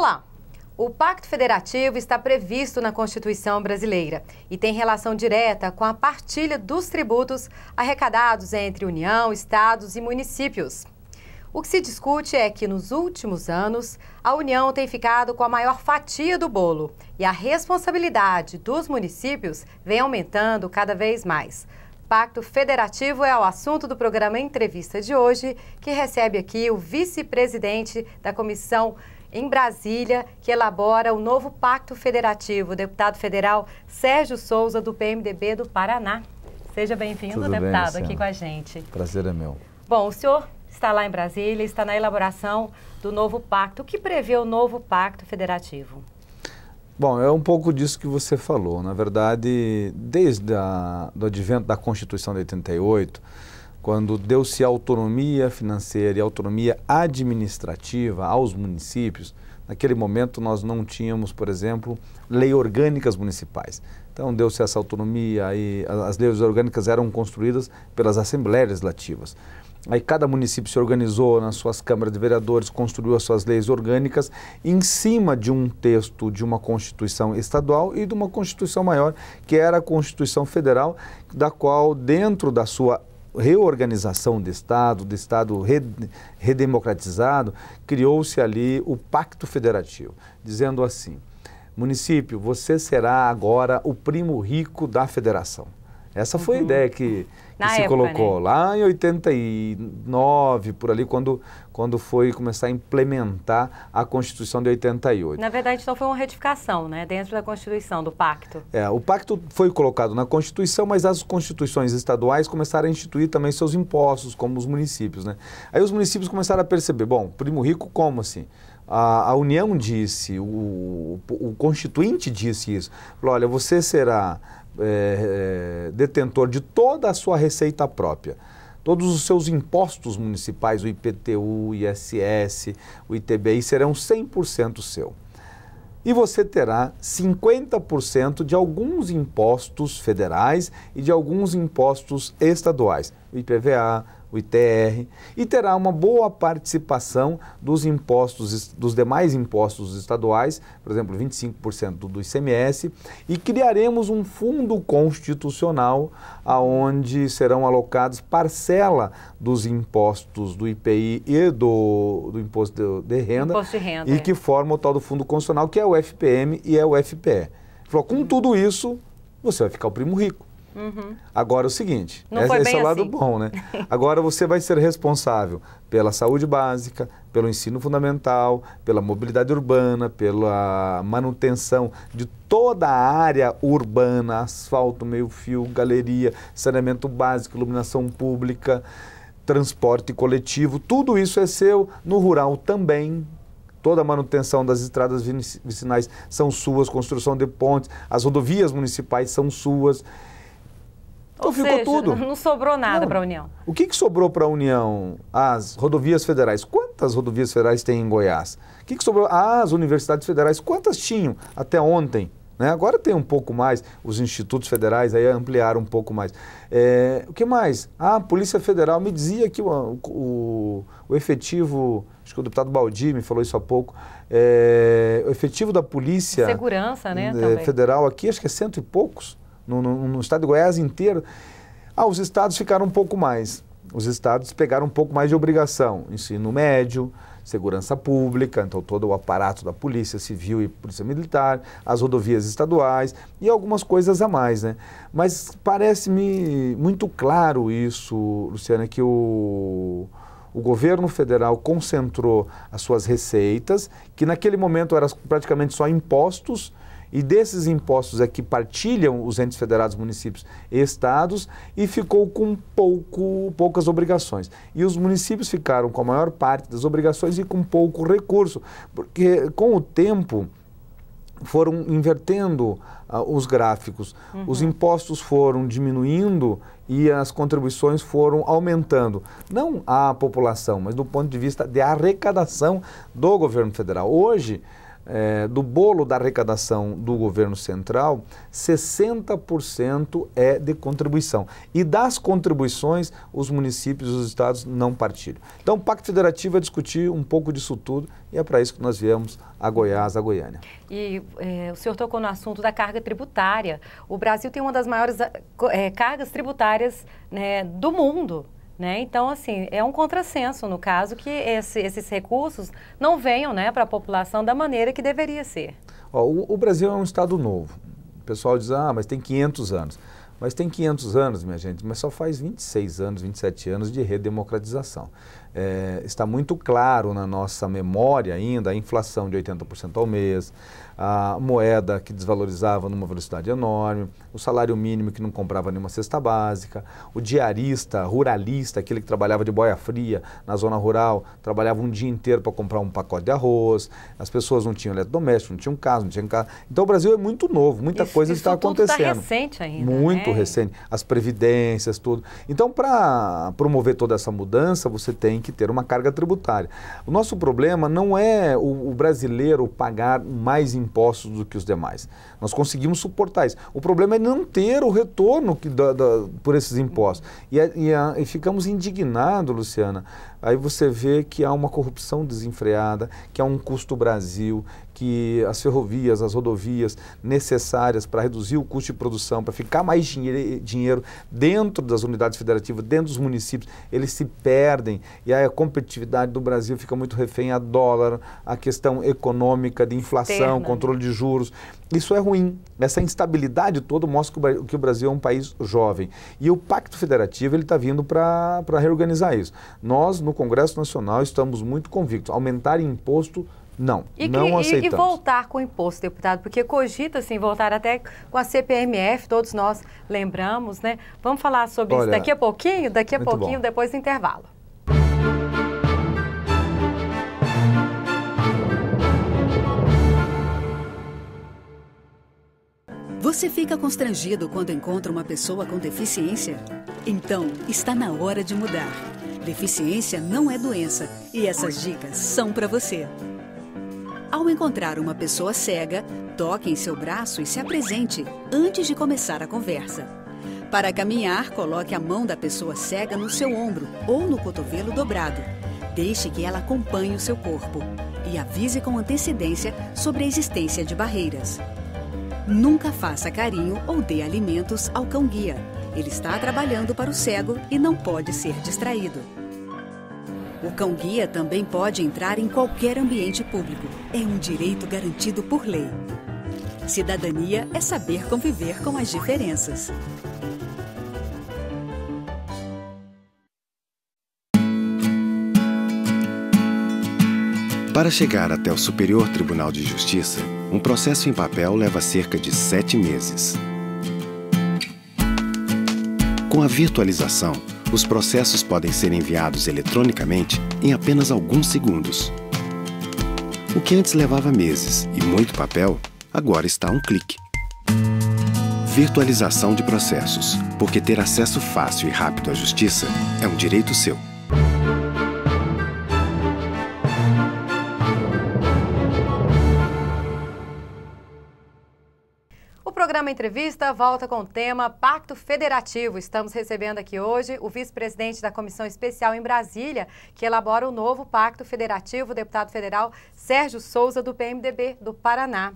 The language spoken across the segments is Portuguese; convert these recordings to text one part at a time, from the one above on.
Olá! O Pacto Federativo está previsto na Constituição brasileira e tem relação direta com a partilha dos tributos arrecadados entre União, Estados e municípios. O que se discute é que, nos últimos anos, a União tem ficado com a maior fatia do bolo e a responsabilidade dos municípios vem aumentando cada vez mais. Pacto Federativo é o assunto do programa Entrevista de hoje, que recebe aqui o vice-presidente da Comissão em Brasília, que elabora o novo Pacto Federativo, o deputado federal Sérgio Souza, do PMDB do Paraná. Seja bem-vindo, deputado, aqui com a gente. Prazer é meu. Bom, o senhor está lá em Brasília, está na elaboração do novo pacto. O que prevê o novo Pacto Federativo? Bom, é um pouco disso que você falou. Na verdade, desde o advento da Constituição de 88, quando deu-se autonomia financeira e autonomia administrativa aos municípios, naquele momento nós não tínhamos, por exemplo, leis orgânicas municipais. Então deu-se essa autonomia e as leis orgânicas eram construídas pelas assembleias legislativas. Aí cada município se organizou nas suas câmaras de vereadores, construiu as suas leis orgânicas em cima de um texto de uma Constituição estadual e de uma Constituição maior, que era a Constituição Federal, da qual, dentro da sua reorganização do Estado redemocratizado, criou-se ali o Pacto Federativo, dizendo assim: município, você será agora o primo rico da federação. Essa foi a ideia que se colocou, né? Lá em 89, por ali, quando foi começar a implementar a Constituição de 88. Na verdade, então foi uma retificação, né, dentro da Constituição, do Pacto. O Pacto foi colocado na Constituição, mas as constituições estaduais começaram a instituir também seus impostos, como os municípios, né? Aí os municípios começaram a perceber, bom, primo rico como assim? A União disse, o Constituinte disse isso, falou, olha, você será detentor de toda a sua receita própria. Todos os seus impostos municipais, o IPTU, o ISS, o ITBI, serão 100% seu. E você terá 50% de alguns impostos federais e de alguns impostos estaduais, o IPVA, o ITR, e terá uma boa participação dos impostos, dos demais impostos estaduais, por exemplo, 25% do ICMS, e criaremos um fundo constitucional aonde serão alocados parcela dos impostos do IPI e do Imposto de Renda, e que forma o tal do Fundo Constitucional, que é o FPM e é o FPE. Falou, com tudo isso, você vai ficar o primo rico. Agora o seguinte, esse é o lado bom, né? Agora você vai ser responsável pela saúde básica, pelo ensino fundamental, pela mobilidade urbana, pela manutenção de toda a área urbana, asfalto, meio-fio, galeria, saneamento básico, iluminação pública, transporte coletivo, tudo isso é seu. No rural também. Toda a manutenção das estradas vicinais são suas, construção de pontes, as rodovias municipais são suas. Então ficou tudo. Não sobrou nada para a União. O que sobrou para a União? As rodovias federais. Quantas rodovias federais tem em Goiás? O que sobrou? As universidades federais. Quantas tinham até ontem? Né? Agora tem um pouco mais. Os institutos federais aí ampliaram um pouco mais. O que mais? A Polícia Federal me dizia que o efetivo, acho que o deputado Baldi me falou isso há pouco, o efetivo da Polícia Segurança, né, Federal aqui, acho que é 100 e poucos. No estado de Goiás inteiro, os estados ficaram um pouco mais. Os estados pegaram um pouco mais de obrigação. Ensino médio, segurança pública, então todo o aparato da Polícia Civil e Polícia Militar, as rodovias estaduais e algumas coisas a mais, né? Mas parece-me muito claro isso, Luciana, que o governo federal concentrou as suas receitas, que naquele momento eram praticamente só impostos, e desses impostos é que partilham os entes federados, municípios e estados, e ficou com poucas obrigações. E os municípios ficaram com a maior parte das obrigações e com pouco recurso, porque com o tempo foram invertendo os gráficos, os impostos foram diminuindo e as contribuições foram aumentando. Não à população, mas do ponto de vista de arrecadação do governo federal. Hoje, do bolo da arrecadação do governo central, 60% é de contribuição. E das contribuições, os municípios e os estados não partilham. Então, o Pacto Federativo é discutir um pouco disso tudo e é para isso que nós viemos a Goiás, a Goiânia. E o senhor tocou no assunto da carga tributária. O Brasil tem uma das maiores cargas tributárias, né, do mundo. Né? Então, assim, é um contrassenso, no caso, que esses recursos não venham, né, para a população da maneira que deveria ser. O Brasil é um estado novo. O pessoal diz, mas tem 500 anos. Mas tem 500 anos, minha gente, mas só faz 26 anos, 27 anos de redemocratização. Está muito claro na nossa memória ainda a inflação de 80% ao mês, a moeda que desvalorizava numa velocidade enorme, o salário mínimo que não comprava nenhuma cesta básica, o diarista, ruralista, aquele que trabalhava de boia fria na zona rural, trabalhava um dia inteiro para comprar um pacote de arroz, as pessoas não tinham eletrodoméstico, não tinham casa, não tinham casa. Então o Brasil é muito novo, muita coisa está acontecendo. Isso tudo está recente ainda, muito né? recente, as previdências, tudo. Então, para promover toda essa mudança, você tem que ter uma carga tributária. O nosso problema não é o brasileiro pagar mais impostos do que os demais. Nós conseguimos suportar isso. O problema é não ter o retorno por esses impostos. E ficamos indignados, Luciana. Aí você vê que há uma corrupção desenfreada, que há um custo Brasil, que as ferrovias, as rodovias necessárias para reduzir o custo de produção, para ficar mais dinheiro dentro das unidades federativas, dentro dos municípios, eles se perdem. E aí a competitividade do Brasil fica muito refém a dólar, a questão econômica de inflação, externa, controle de juros. Isso é ruim. Essa instabilidade toda mostra que o Brasil é um país jovem. E o Pacto Federativo está vindo para reorganizar isso. Nós, no Congresso Nacional, estamos muito convictos. Aumentar imposto, não aceitamos. E voltar com o imposto, deputado, porque cogita-se voltar até com a CPMF, todos nós lembramos, né? Vamos falar sobre isso daqui a pouquinho, depois do intervalo. Você fica constrangido quando encontra uma pessoa com deficiência? Então, está na hora de mudar. Deficiência não é doença e essas dicas são para você. Ao encontrar uma pessoa cega, toque em seu braço e se apresente antes de começar a conversa. Para caminhar, coloque a mão da pessoa cega no seu ombro ou no cotovelo dobrado. Deixe que ela acompanhe o seu corpo e avise com antecedência sobre a existência de barreiras. Nunca faça carinho ou dê alimentos ao cão-guia. Ele está trabalhando para o cego e não pode ser distraído. O cão-guia também pode entrar em qualquer ambiente público. É um direito garantido por lei. Cidadania é saber conviver com as diferenças. Para chegar até o Superior Tribunal de Justiça, um processo em papel leva cerca de 7 meses. Com a virtualização, os processos podem ser enviados eletronicamente em apenas alguns segundos. O que antes levava meses e muito papel, agora está a um clique. Virtualização de processos, porque ter acesso fácil e rápido à justiça é um direito seu. O programa Entrevista volta com o tema Pacto Federativo. Estamos recebendo aqui hoje o vice-presidente da Comissão Especial em Brasília, que elabora o novo Pacto Federativo, o deputado federal Sérgio Souza, do PMDB do Paraná.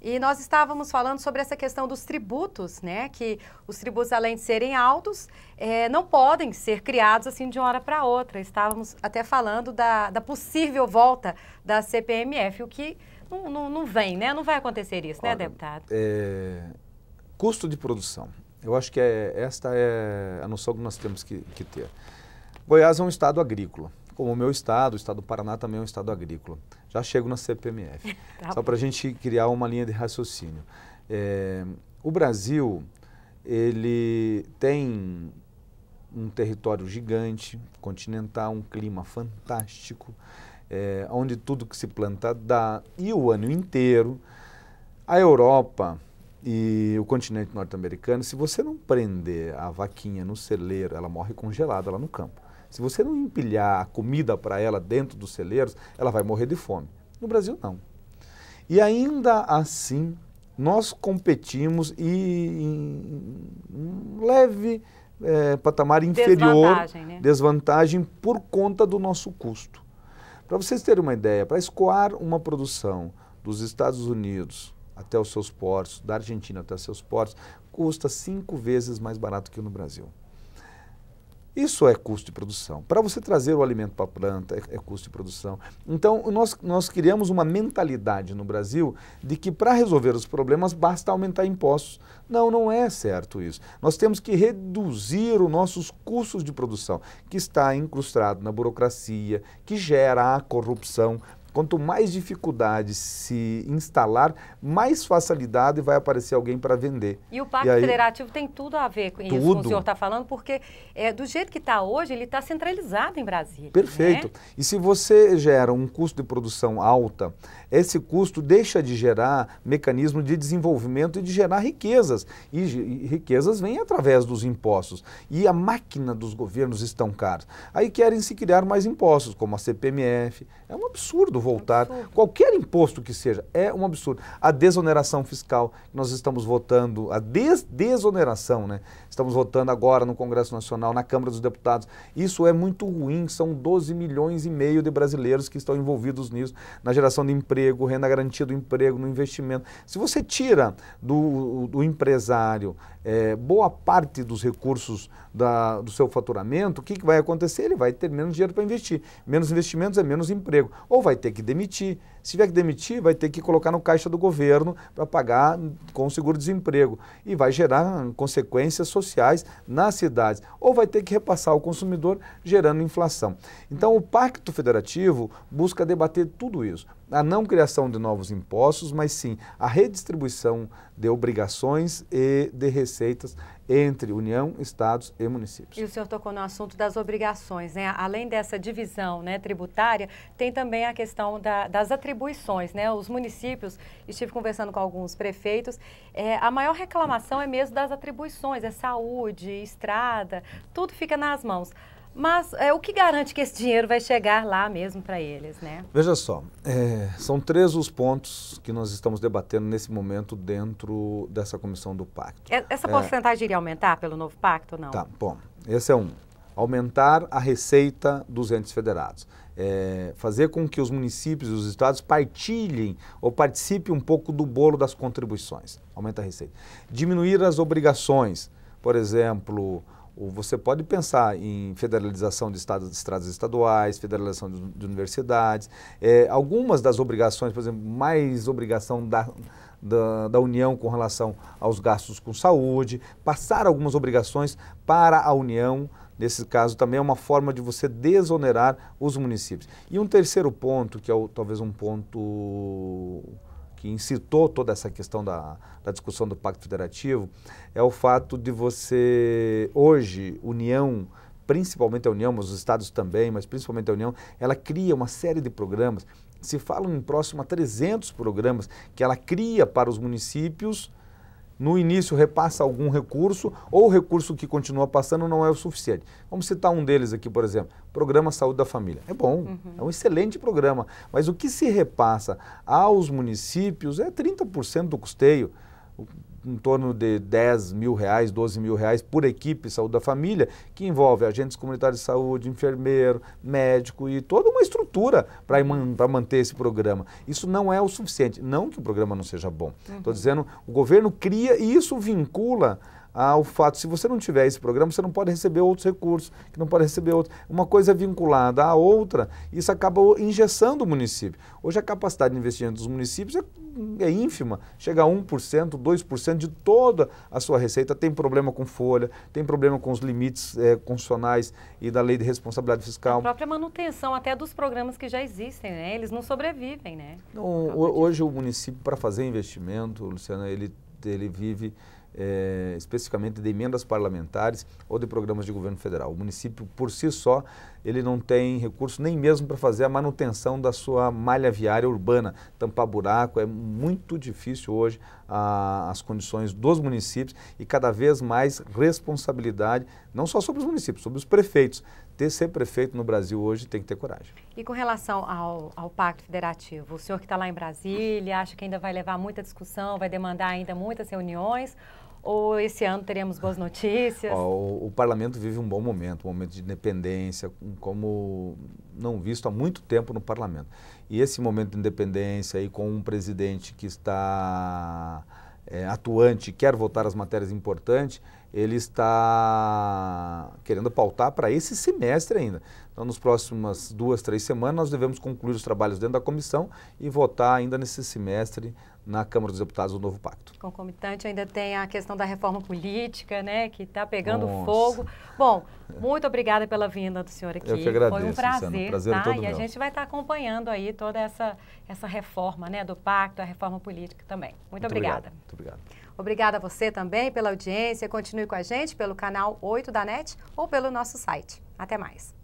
E nós estávamos falando sobre essa questão dos tributos, né? Que os tributos, além de serem altos, não podem ser criados assim de uma hora para outra. Estávamos até falando da possível volta da CPMF, o que não vem, né? Não vai acontecer isso, né, deputado? Custo de produção. Eu acho que esta é a noção que nós temos que ter. Goiás é um estado agrícola. Como o meu estado, o estado do Paraná também é um estado agrícola. Já chego na CPMF. Só para a gente criar uma linha de raciocínio. O Brasil, ele tem um território gigante, continental, um clima fantástico, onde tudo que se planta dá, e o ano inteiro. A Europa e o continente norte-americano, se você não prender a vaquinha no celeiro, ela morre congelada lá no campo. Se você não empilhar a comida para ela dentro dos celeiros, ela vai morrer de fome. No Brasil, não. E ainda assim, nós competimos em um leve patamar inferior, desvantagem por conta do nosso custo. Para vocês terem uma ideia, para escoar uma produção dos Estados Unidos até os seus portos, da Argentina até os seus portos, custa 5 vezes mais barato que no Brasil. Isso é custo de produção. Para você trazer o alimento para a planta, é custo de produção. Então, nós criamos uma mentalidade no Brasil de que para resolver os problemas basta aumentar impostos. Não, não é certo isso. Nós temos que reduzir os nossos custos de produção, que está incrustado na burocracia, que gera a corrupção. Quanto mais dificuldade se instalar, mais facilidade vai aparecer alguém para vender. E o Pacto Federativo tem tudo a ver com isso que o senhor está falando, porque do jeito que está hoje, ele está centralizado em Brasília. Perfeito. Né? E se você gera um custo de produção alta, esse custo deixa de gerar mecanismo de desenvolvimento e de gerar riquezas. E riquezas vêm através dos impostos. E a máquina dos governos estão caros. Aí querem se criar mais impostos, como a CPMF. É um absurdo voltar, qualquer imposto que seja, é um absurdo. A desoneração fiscal, nós estamos votando, a desoneração, né? Estamos votando agora no Congresso Nacional, na Câmara dos Deputados. Isso é muito ruim, são 12,5 milhões de brasileiros que estão envolvidos nisso, na geração de emprego, renda garantida do emprego, no investimento. Se você tira do empresário boa parte dos recursos do seu faturamento, o que vai acontecer? Ele vai ter menos dinheiro para investir. Menos investimentos é menos emprego. Ou vai ter que demitir. Se tiver que demitir, vai ter que colocar no caixa do governo para pagar com o seguro-desemprego. E vai gerar consequências sociais nas cidades. Ou vai ter que repassar ao consumidor, gerando inflação. Então, o Pacto Federativo busca debater tudo isso. A não criação de novos impostos, mas sim a redistribuição de obrigações e de receitas entre União, Estados e municípios. E o senhor tocou no assunto das obrigações, né? Além dessa divisão, né, tributária, tem também a questão das atribuições, né? Os municípios, estive conversando com alguns prefeitos, a maior reclamação é mesmo das atribuições, é saúde, estrada, tudo fica nas mãos. Mas o que garante que esse dinheiro vai chegar lá mesmo para eles, né? Veja só, são 3 os pontos que nós estamos debatendo nesse momento dentro dessa comissão do pacto. Essa porcentagem iria aumentar pelo novo pacto ou não? Tá, bom, esse é um. Aumentar a receita dos entes federados. Fazer com que os municípios e os estados partilhem ou participem um pouco do bolo das contribuições. Aumenta a receita. Diminuir as obrigações, por exemplo... Você pode pensar em federalização de estradas estaduais, federalização de universidades, algumas das obrigações, por exemplo, mais obrigação da União com relação aos gastos com saúde, passar algumas obrigações para a União, nesse caso também é uma forma de você desonerar os municípios. E um terceiro ponto, que é talvez um ponto que incitou toda essa questão da discussão do Pacto Federativo, é o fato de você, hoje, União, principalmente a União, mas os estados também, mas principalmente a União, ela cria uma série de programas, se falam em próximo a 300 programas que ela cria para os municípios. No início repassa algum recurso, ou o recurso que continua passando não é o suficiente. Vamos citar um deles aqui, por exemplo, Programa Saúde da Família. É bom, é um excelente programa, mas o que se repassa aos municípios é 30% do custeio, em torno de 10 mil reais, 12 mil reais por equipe Saúde da Família, que envolve agentes comunitários de saúde, enfermeiro, médico e toda uma estrutura para manter esse programa. Isso não é o suficiente, não que o programa não seja bom. Estou dizendo, o governo cria e isso vincula ao fato, se você não tiver esse programa, você não pode receber outros recursos, que não pode receber outros. Uma coisa é vinculada à outra, isso acaba engessando o município. Hoje a capacidade de investimento dos municípios é ínfima, chega a 1%, 2% de toda a sua receita. Tem problema com folha, tem problema com os limites constitucionais e da lei de responsabilidade fiscal. A própria manutenção até dos programas que já existem, né? Eles não sobrevivem, né? Não, hoje o município, para fazer investimento, Luciana, ele vive... especificamente de emendas parlamentares ou de programas de governo federal. O município, por si só, ele não tem recurso nem mesmo para fazer a manutenção da sua malha viária urbana, tampar buraco. É muito difícil hoje as condições dos municípios e cada vez mais responsabilidade, não só sobre os municípios, sobre os prefeitos. Ser prefeito no Brasil hoje tem que ter coragem. E com relação ao Pacto Federativo, o senhor que está lá em Brasília, acha que ainda vai levar muita discussão, vai demandar ainda muitas reuniões? Ou esse ano teremos boas notícias? O parlamento vive um bom momento, um momento de independência, como não visto há muito tempo no parlamento. E esse momento de independência aí com um presidente que está atuante, quer votar as matérias importantes, ele está querendo pautar para esse semestre ainda. Então, nas próximas 2, 3 semanas, nós devemos concluir os trabalhos dentro da comissão e votar ainda nesse semestre na Câmara dos Deputados o novo pacto. Concomitante ainda tem a questão da reforma política, né, que está pegando fogo. Bom, muito obrigada pela vinda do senhor aqui. Eu que agradeço, foi um prazer, Luciana, prazer tá? todo E meu. a gente vai estar acompanhando aí toda essa reforma, né, do pacto, a reforma política também. Muito obrigada. Muito obrigado. Obrigada a você também pela audiência. Continue com a gente pelo canal 8 da NET ou pelo nosso site. Até mais.